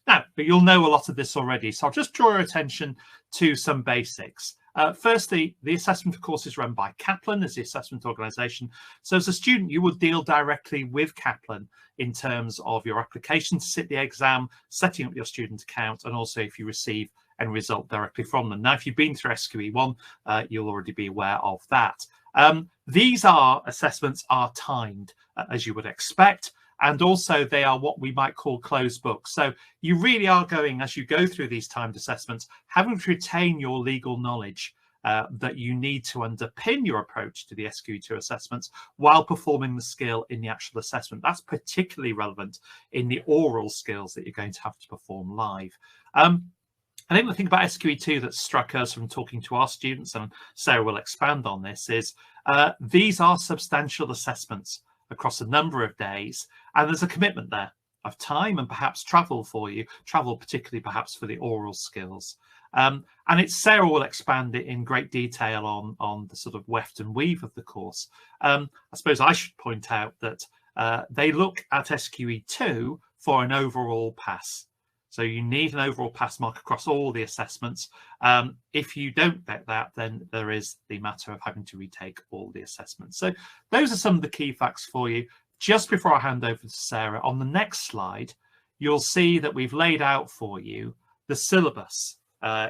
Now, but you'll know a lot of this already, so I'll just draw your attention to some basics. Firstly, the assessment, of course, is run by Kaplan as the assessment organisation. So as a student, you will deal directly with Kaplan in terms of your application to sit the exam, setting up your student account, and also if you receive any result directly from them. Now, if you've been through SQE1, you'll already be aware of that. These assessments are timed, as you would expect. And also they are what we might call closed books. So you really are going, as you go through these timed assessments, having to retain your legal knowledge that you need to underpin your approach to the SQE2 assessments while performing the skill in the actual assessment. That's particularly relevant in the oral skills that you're going to have to perform live. I think the thing about SQE2 that struck us from talking to our students, and Sarah will expand on this, is these are substantial assessments across a number of days, and there's a commitment there of time and perhaps travel for you, travel particularly perhaps for the oral skills. And Sarah will expand it in great detail on the sort of weft and weave of the course. I suppose I should point out that they look at SQE2 for an overall pass. So you need an overall pass mark across all the assessments. If you don't get that, then there is the matter of having to retake all the assessments. So those are some of the key facts for you. Just before I hand over to Sarah, on the next slide, you'll see that we've laid out for you the syllabus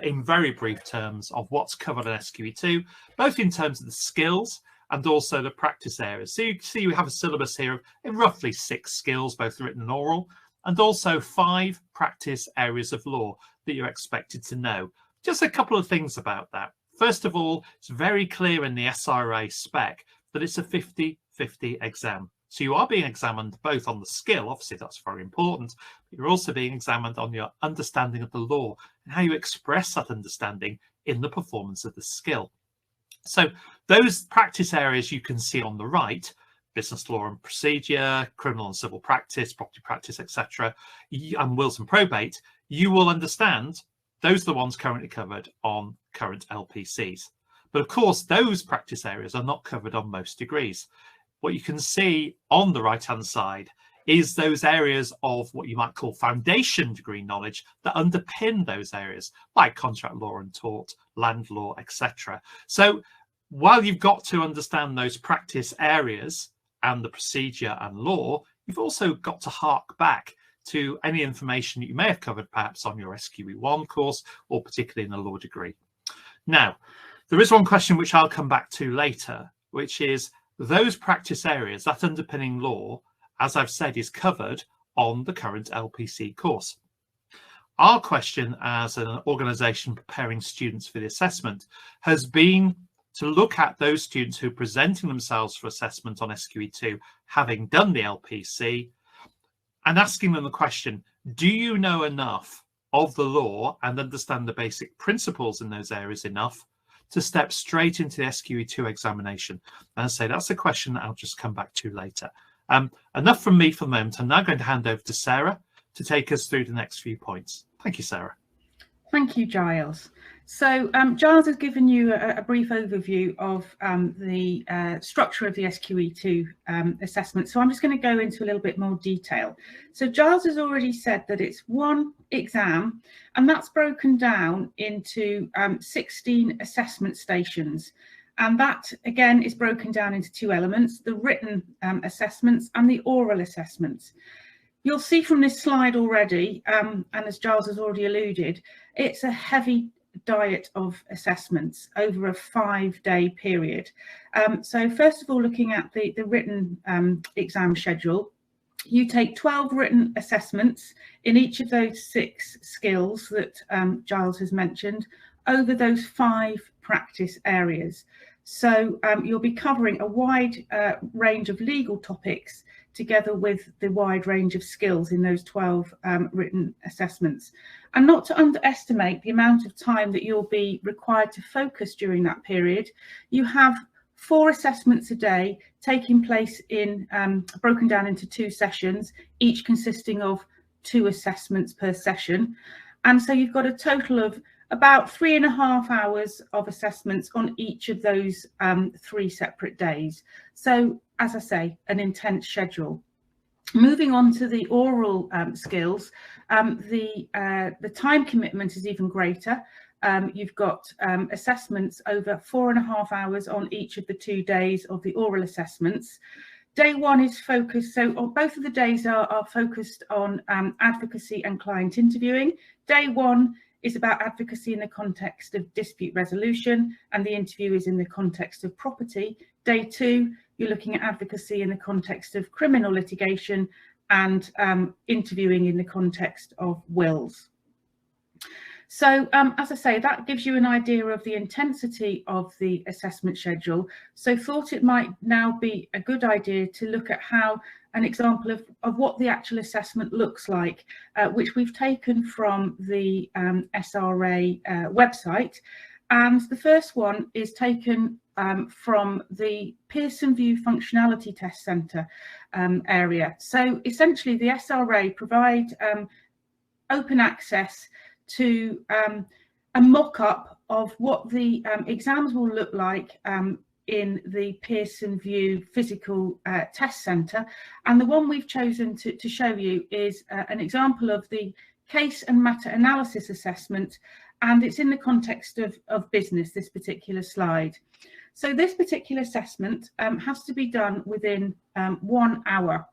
in very brief terms of what's covered in SQE2, both in terms of the skills and also the practice areas. So you can see we have a syllabus here of roughly 6 skills, both written and oral, and also 5 practice areas of law that you're expected to know. Just a couple of things about that. First of all, it's very clear in the SRA spec that it's a 50-50 exam. So you are being examined both on the skill, obviously that's very important, but you're also being examined on your understanding of the law and how you express that understanding in the performance of the skill. So those practice areas you can see on the right, business law and procedure, criminal and civil practice, property practice, etc., and wills and probate, you will understand those are the ones currently covered on current LPCs. But of course, those practice areas are not covered on most degrees. What you can see on the right-hand side is those areas of what you might call foundation degree knowledge that underpin those areas, like contract law and tort, land law, etc. So while you've got to understand those practice areas and the procedure and law, you've also got to hark back to any information that you may have covered perhaps on your SQE1 course or particularly in the law degree. Now, there is one question which I'll come back to later, which is those practice areas, that underpinning law, as I've said, is covered on the current LPC course. Our question as an organisation preparing students for the assessment has been to look at those students who are presenting themselves for assessment on SQE2, having done the LPC, and asking them the question, do you know enough of the law and understand the basic principles in those areas enough to step straight into the SQE2 examination? And I say that's a question that I'll just come back to later. Enough from me for the moment. I'm now going to hand over to Sarah to take us through the next few points. Thank you, Sarah. Thank you, Giles. So Giles has given you a brief overview of the structure of the SQE2 assessment. So I'm just going to go into a little bit more detail. So Giles has already said that it's one exam, and that's broken down into 16 assessment stations. And that, again, is broken down into 2 elements, the written assessments and the oral assessments. You'll see from this slide already, and as Giles has already alluded, it's a heavy diet of assessments over a 5-day period. So first of all, looking at the written exam schedule, you take 12 written assessments in each of those 6 skills that Giles has mentioned over those 5 practice areas. So you'll be covering a wide range of legal topics together with the wide range of skills in those 12 written assessments. And not to underestimate the amount of time that you'll be required to focus during that period, you have 4 assessments a day taking place in, broken down into 2 sessions, each consisting of 2 assessments per session. And so you've got a total of about 3.5 hours of assessments on each of those 3 separate days. So, as I say, an intense schedule. Moving on to the oral skills, the time commitment is even greater. You've got assessments over 4.5 hours on each of the 2 days of the oral assessments. Day one is focused, so both of the days are focused on advocacy and client interviewing. Day one is about advocacy in the context of dispute resolution, and the interview is in the context of property. Day two, you're looking at advocacy in the context of criminal litigation and interviewing in the context of wills. So as I say, that gives you an idea of the intensity of the assessment schedule. So thought it might now be a good idea to look at how an example of what the actual assessment looks like, which we've taken from the SRA website. And the first one is taken from the Pearson VUE Functionality Test Centre area. So essentially the SRA provide open access to a mock-up of what the exams will look like in the Pearson VUE Physical Test Centre. And the one we've chosen to show you is an example of the case and matter analysis assessment, and it's in the context of business, this particular slide. So this particular assessment has to be done within 1 hour.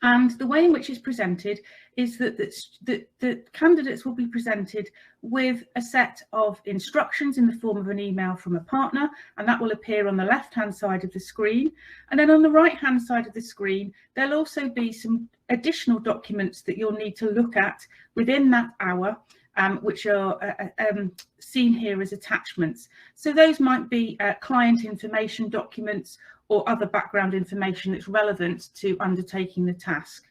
And the way in which it's presented is that the candidates will be presented with a set of instructions in the form of an email from a partner, and that will appear on the left-hand side of the screen. And then on the right-hand side of the screen, there'll also be some additional documents that you'll need to look at within that hour, which are seen here as attachments. So those might be client information documents or other background information that's relevant to undertaking the task.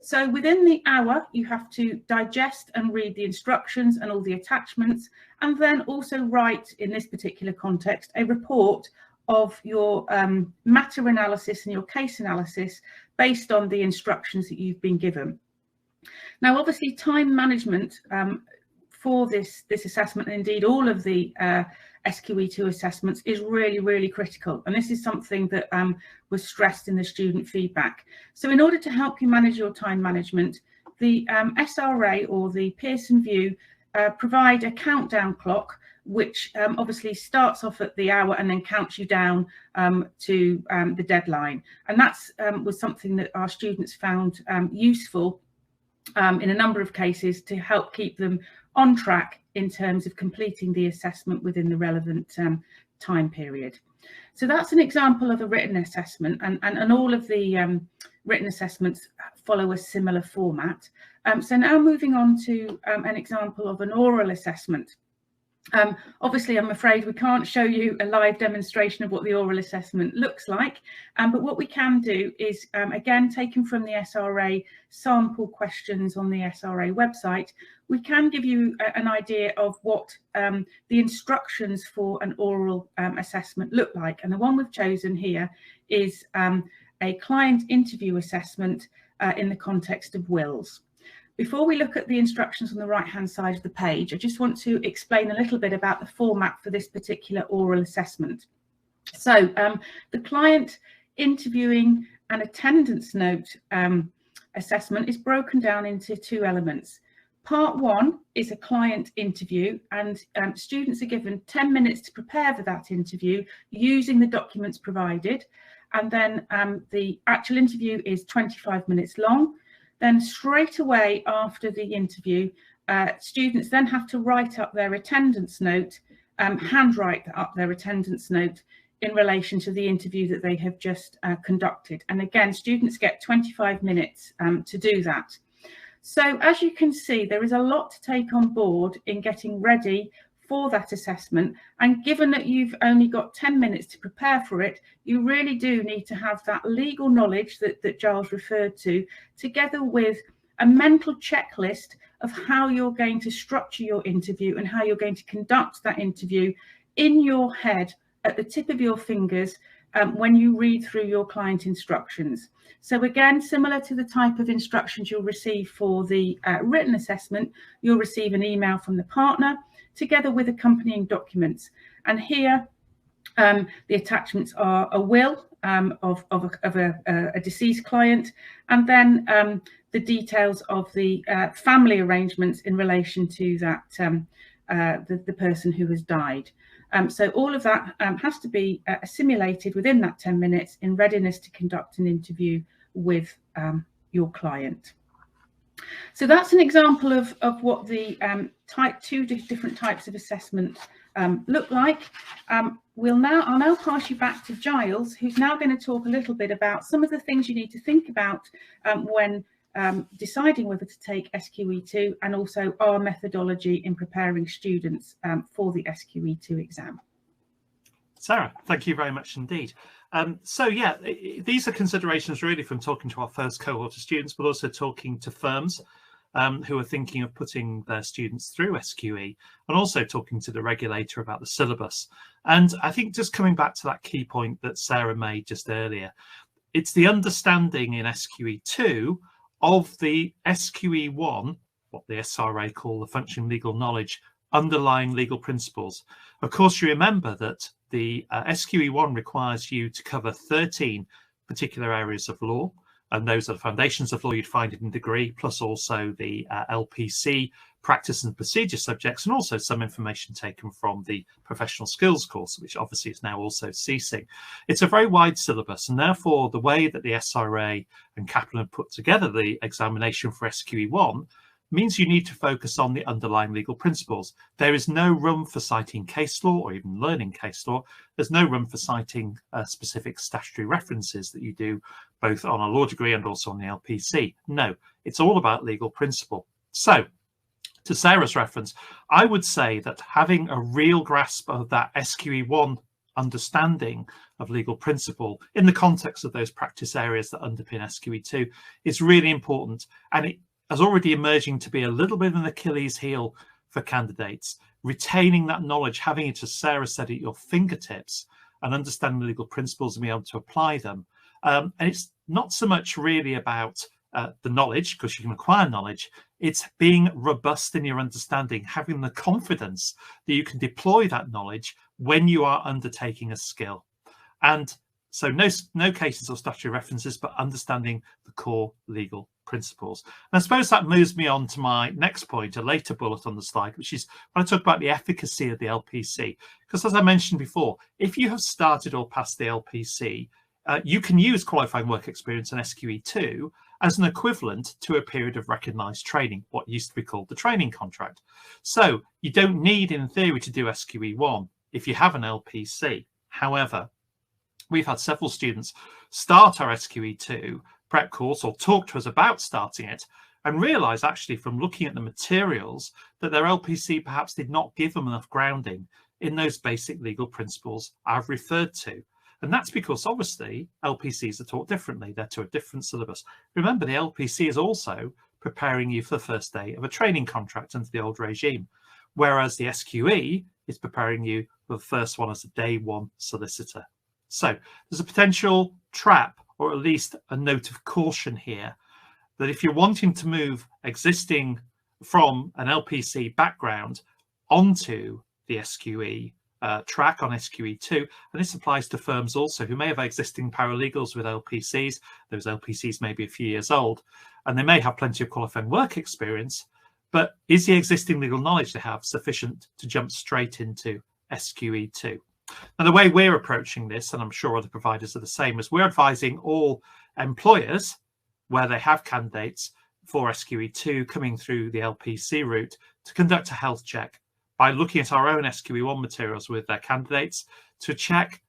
So within the hour, you have to digest and read the instructions and all the attachments, and then also write, in this particular context, a report of your matter analysis and your case analysis based on the instructions that you've been given. Now, obviously, time management for this assessment, and indeed all of the SQE2 assessments, is really, really critical. And this is something that was stressed in the student feedback. So in order to help you manage your time management, the SRA or the Pearson VUE provide a countdown clock, which obviously starts off at the hour and then counts you down to the deadline. And that's was something that our students found useful in a number of cases to help keep them on track in terms of completing the assessment within the relevant time period. So that's an example of a written assessment, and all of the written assessments follow a similar format. So now moving on to an example of an oral assessment. Obviously, I'm afraid we can't show you a live demonstration of what the oral assessment looks like, but what we can do is, again, taken from the SRA sample questions on the SRA website, we can give you an idea of what the instructions for an oral assessment look like. And the one we've chosen here is a client interview assessment in the context of wills. Before we look at the instructions on the right-hand side of the page, I just want to explain a little bit about the format for this particular oral assessment. So the client interviewing and attendance note assessment is broken down into 2 elements. Part 1 is a client interview, and students are given 10 minutes to prepare for that interview using the documents provided. And then the actual interview is 25 minutes long. Then straight away after the interview, students then have to write up their attendance note, handwrite up their attendance note in relation to the interview that they have just conducted. And again, students get 25 minutes to do that. So as you can see, there is a lot to take on board in getting ready for that assessment. And given that you've only got 10 minutes to prepare for it, you really do need to have that legal knowledge that Giles referred to, together with a mental checklist of how you're going to structure your interview and how you're going to conduct that interview in your head at the tip of your fingers when you read through your client instructions. So again, similar to the type of instructions you'll receive for the written assessment, you'll receive an email from the partner together with accompanying documents. And here the attachments are a will of a deceased client, and then the details of the family arrangements in relation to that the person who has died. So all of that has to be assimilated within that 10 minutes in readiness to conduct an interview with your client. So that's an example of what the two different types of assessment look like. I'll now pass you back to Giles, who's now going to talk a little bit about some of the things you need to think about when deciding whether to take SQE2, and also our methodology in preparing students for the SQE2 exam. Sarah, thank you very much indeed. So yeah, these are considerations really from talking to our first cohort of students, but also talking to firms who are thinking of putting their students through SQE, and also talking to the regulator about the syllabus. And I think just coming back to that key point that Sarah made just earlier, it's the understanding in SQE2 of the SQE1, what the SRA call the functioning legal knowledge, underlying legal principles. Of course, you remember that the SQE1 requires you to cover 13 particular areas of law, and those are the foundations of law you'd find in degree, plus also the LPC practice and procedure subjects, and also some information taken from the professional skills course, which obviously is now also ceasing. It's a very wide syllabus, and therefore the way that the SRA and Kaplan put together the examination for SQE1 means you need to focus on the underlying legal principles. There is no room for citing case law or even learning case law. There's no room for citing specific statutory references that you do both on a law degree and also on the LPC. No, it's all about legal principle. So, to Sarah's reference, I would say that having a real grasp of that SQE1 understanding of legal principle in the context of those practice areas that underpin SQE2 is really important, and it is already emerging to be a little bit of an Achilles heel for candidates. Retaining that knowledge, having it, as Sarah said, at your fingertips, and understanding the legal principles and being able to apply them. And it's not so much really about the knowledge, because you can acquire knowledge. It's being robust in your understanding, having the confidence that you can deploy that knowledge when you are undertaking a skill. And so no cases or statutory references, but understanding the core legal principles. And I suppose that moves me on to my next point, a later bullet on the slide, which is when I talk about the efficacy of the LPC. Because as I mentioned before, if you have started or passed the LPC, you can use qualifying work experience in SQE2 as an equivalent to a period of recognised training, what used to be called the training contract. So you don't need, in theory, to do SQE1 if you have an LPC. However, we've had several students start our SQE2 prep course or talk to us about starting it and realise actually from looking at the materials that their LPC perhaps did not give them enough grounding in those basic legal principles I've referred to. And that's because obviously LPCs are taught differently. They're to a different syllabus. Remember, the LPC is also preparing you for the first day of a training contract under the old regime, whereas the SQE is preparing you for the first one as a day one solicitor. So there's a potential trap, or at least a note of caution here, that if you're wanting to move existing from an LPC background onto the SQE track on SQE2, and this applies to firms also who may have existing paralegals with LPCs. Those LPCs may be a few years old, and they may have plenty of qualifying work experience, but is the existing legal knowledge they have sufficient to jump straight into SQE2? Now, the way we're approaching this, and I'm sure other providers are the same, is we're advising all employers where they have candidates for SQE2 coming through the LPC route to conduct a health check by looking at our own SQE1 materials with their candidates to check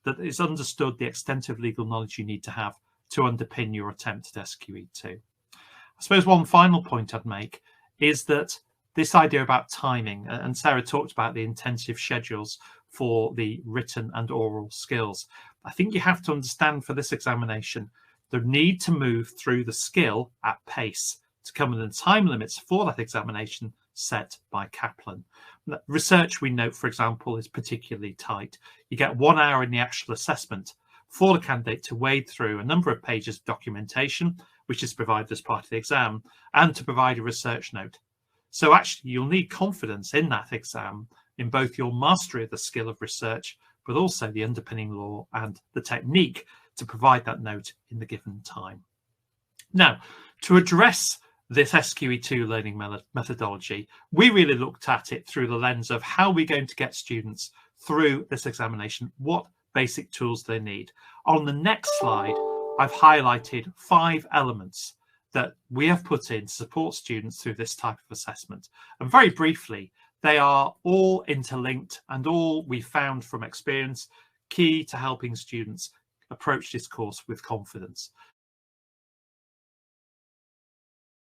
that it's understood the extent of legal knowledge you need to have to underpin your attempt at SQE2. I suppose one final point I'd make is that this idea about timing, and Sarah talked about the intensive schedules for the written and oral skills. I think you have to understand for this examination the need to move through the skill at pace to come within the time limits for that examination set by Kaplan. Research, we note, for example, is particularly tight. You get 1 hour in the actual assessment for the candidate to wade through a number of pages of documentation, which is provided as part of the exam, and to provide a research note. So actually, you'll need confidence in that exam in both your mastery of the skill of research, but also the underpinning law and the technique to provide that note in the given time. Now, to address this SQE2 learning methodology, we really looked at it through the lens of how we're going to get students through this examination, what basic tools they need. On the next slide, I've highlighted 5 elements that we have put in to support students through this type of assessment. And very briefly, they are all interlinked and all we found from experience key to helping students approach this course with confidence.